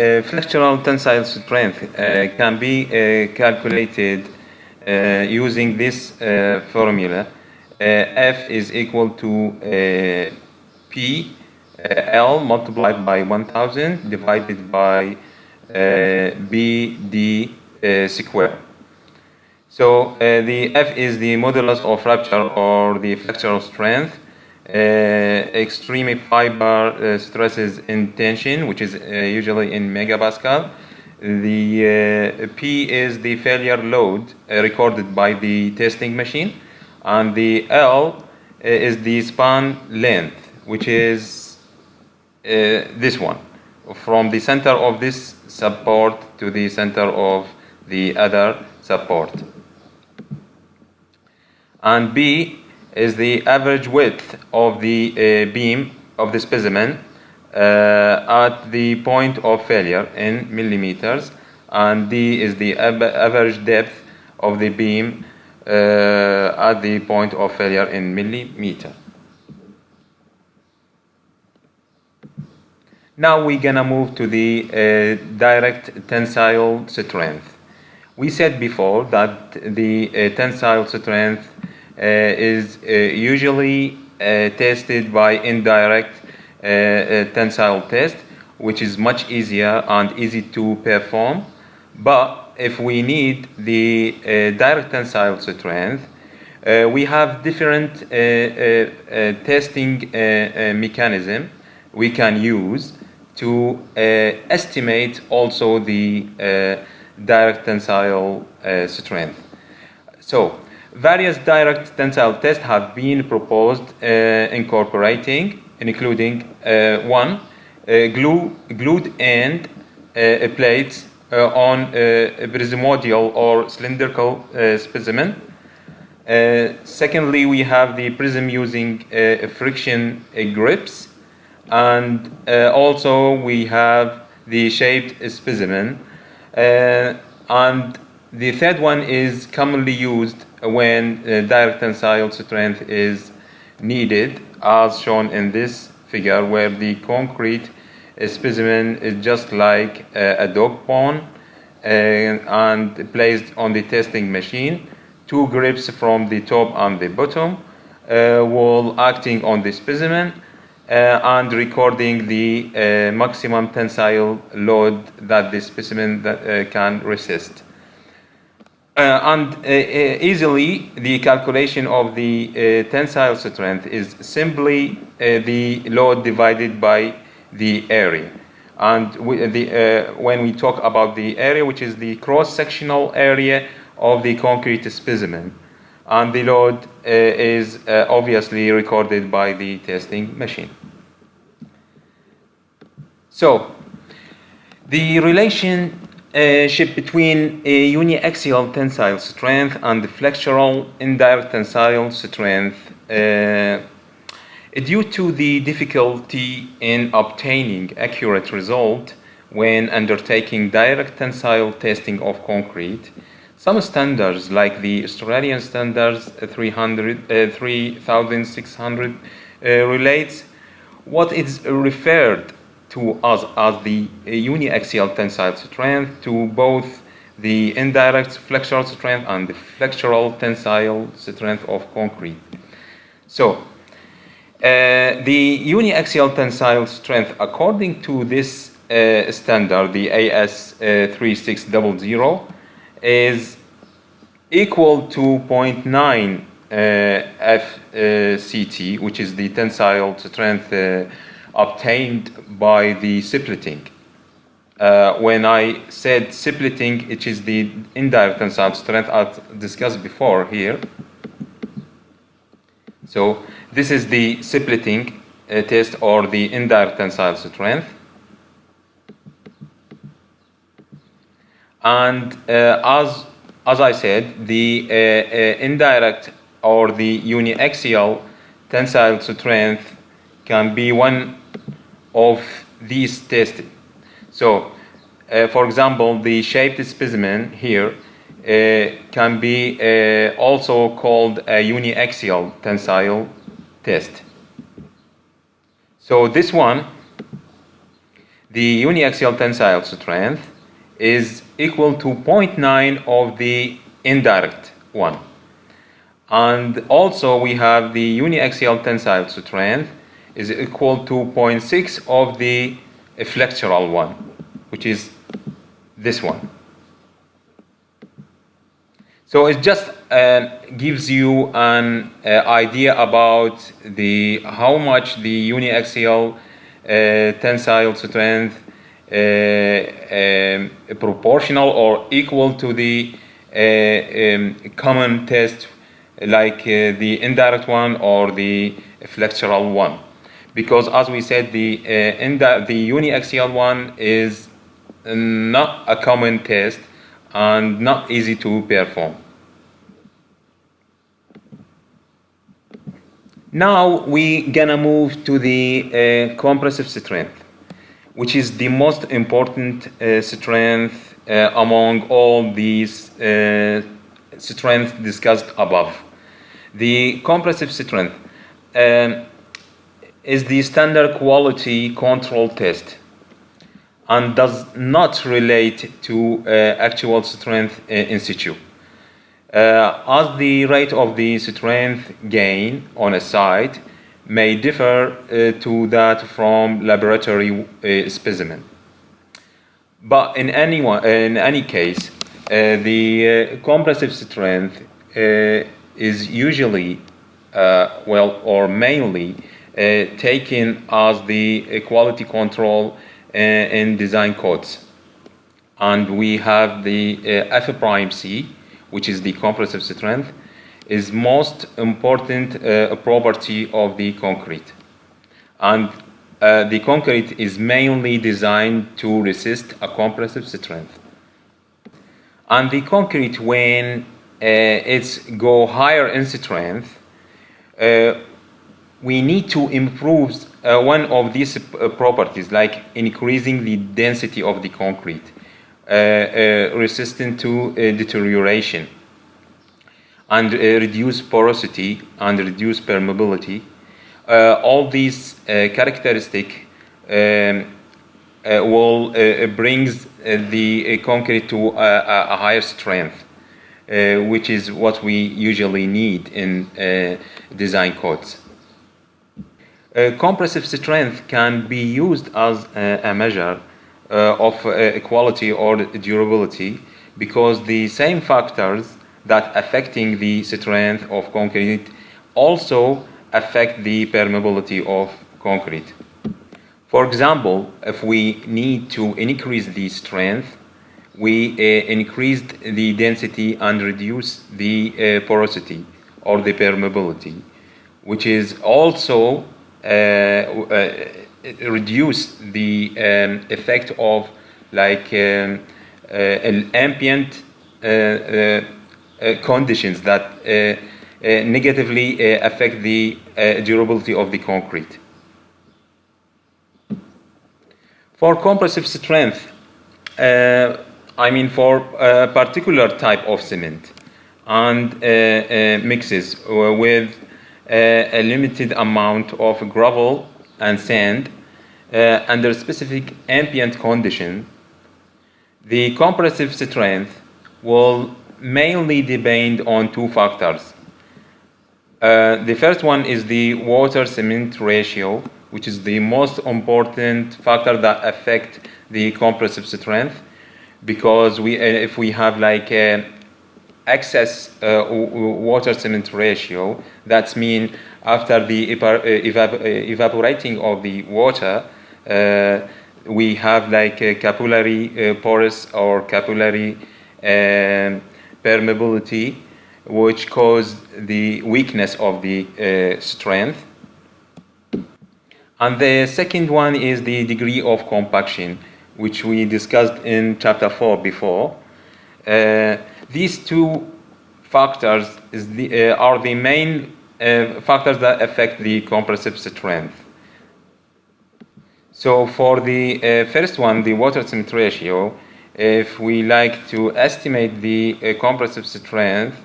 Flexural tensile strength can be calculated using this formula. F is equal to P L multiplied by 1000 divided by BD square. So the F is the modulus of rupture or the flexural strength. Extreme fiber stresses in tension, which is usually in megapascal. The P is the failure load recorded by the testing machine, and the L is the span length, which is this one, from the center of this support to the center of the other support. And B is the average width of the beam of the specimen at the point of failure in millimeters, and D is the average depth of the beam at the point of failure in millimeter. Now we're gonna move to the direct tensile strength. We said before that the tensile strength is usually tested by indirect tensile test, which is much easier and easy to perform. But if we need the direct tensile strength, we have different testing mechanism we can use to estimate also the direct tensile strength. So various direct tensile tests have been proposed, including one, glued end plates on a prismodial or cylindrical specimen. Secondly, we have the prism using friction grips, and also we have the shaped specimen. And the third one is commonly used when direct tensile strength is needed, as shown in this figure, where the concrete specimen is just like a dog bone and placed on the testing machine. Two grips from the top and the bottom, while acting on the specimen and recording the maximum tensile load that the specimen can resist. Easily, the calculation of the tensile strength is simply the load divided by the area. And when we talk about the area, which is the cross-sectional area of the concrete specimen, and the load is obviously recorded by the testing machine. So, the relationship between a uniaxial tensile strength and the flexural indirect tensile strength, due to the difficulty in obtaining accurate result when undertaking direct tensile testing of concrete, some standards like the Australian standards 3600 relates what is referred to us as the uniaxial tensile strength to both the indirect flexural strength and the flexural tensile strength of concrete. So, the uniaxial tensile strength, according to this standard, the AS 3600, is equal to 0.9 FCT, which is the tensile strength obtained by the splitting. When I said splitting, it is the indirect tensile strength as discussed before here. So this is the splitting test or the indirect tensile strength. And as I said, the indirect or the uniaxial tensile strength can be one of these tests. So, for example, the shaped specimen here can be also called a uniaxial tensile test. So this one, the uniaxial tensile strength is equal to 0.9 of the indirect one. And also we have the uniaxial tensile strength is equal to 0.6 of the flexural one, which is this one. So it just gives you an idea about how much the uniaxial tensile strength proportional or equal to the common test, like the indirect one or the flexural one, because as we said, the uniaxial one is not a common test and not easy to perform. Now we gonna move to the compressive strength, which is the most important strength among all these strengths discussed above. The compressive strength is the standard quality control test and does not relate to actual strength in situ. As the rate of the strength gain on a site may differ to that from laboratory specimen. But in any case, the compressive strength is usually, or mainly, taken as the quality control in design codes. And we have the F prime C, which is the compressive strength, is most important property of the concrete. And the concrete is mainly designed to resist a compressive strength. And the concrete, when it's go higher in strength, we need to improve one of these properties, like increasing the density of the concrete, resistant to deterioration, and reduce porosity and reduce permeability. All these characteristics will brings the concrete to a higher strength, which is what we usually need in design codes. Compressive strength can be used as a measure of quality or durability, because the same factors that affecting the strength of concrete also affect the permeability of concrete. For example, if we need to increase the strength, we increased the density and reduce the porosity or the permeability, which is also reduce the effect of like ambient conditions that negatively affect the durability of the concrete. For compressive strength, for a particular type of cement and mixes with a limited amount of gravel and sand under specific ambient condition, the compressive strength will mainly depend on two factors. The first one is the water-cement ratio, which is the most important factor that affect the compressive strength, because if we have like excess water-cement ratio, that means after the evaporating of the water, we have like a capillary porous or capillary permeability, which cause the weakness of the strength. And the second one is the degree of compaction, which we discussed in chapter 4 before. These two factors are the main factors that affect the compressive strength. So for the first one, the water-cement ratio, if we like to estimate the compressive strength,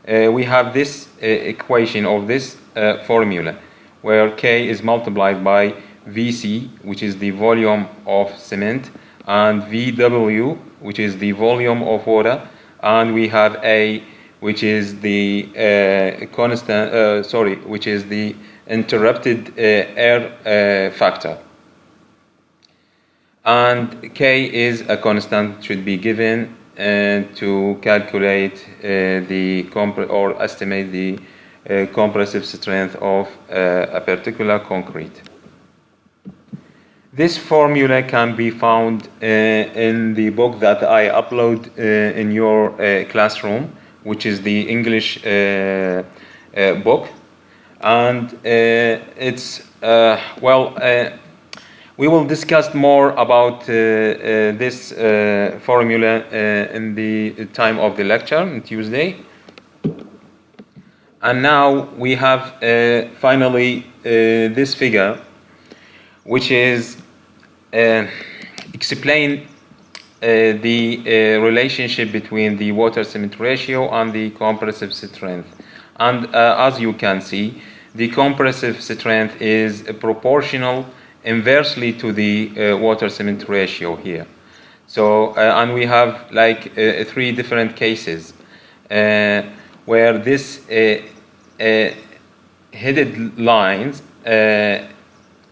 we have this equation of this formula, where K is multiplied by VC, which is the volume of cement, and VW, which is the volume of water, and we have A, which is the which is the interrupted air factor. And K is a constant, should be given to calculate or estimate the compressive strength of a particular concrete. This formula can be found in the book that I upload in your classroom, which is the English book, and it's we will discuss more about this formula in the time of the lecture on Tuesday. And now we have finally this figure, which is explain the relationship between the water-cement ratio and the compressive strength. And as you can see, the compressive strength is proportional inversely to the water-cement ratio here. So, and we have like 3 different cases where this headed lines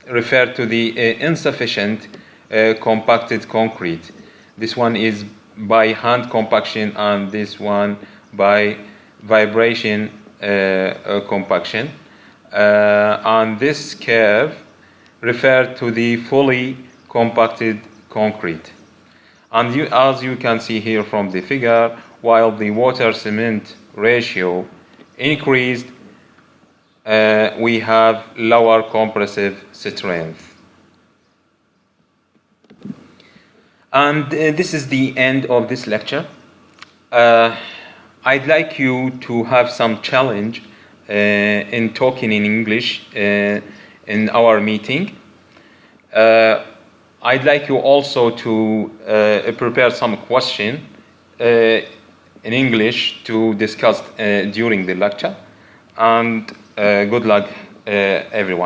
refer to the insufficient compacted concrete. This one is by hand compaction, and this one by vibration compaction. And this curve refer to the fully compacted concrete. And as you can see here from the figure, while the water-cement ratio increased, we have lower compressive strength. And this is the end of this lecture. I'd like you to have some challenge in talking in English in our meeting. I'd like you also to prepare some question in English to discuss during the lecture. And good luck, everyone.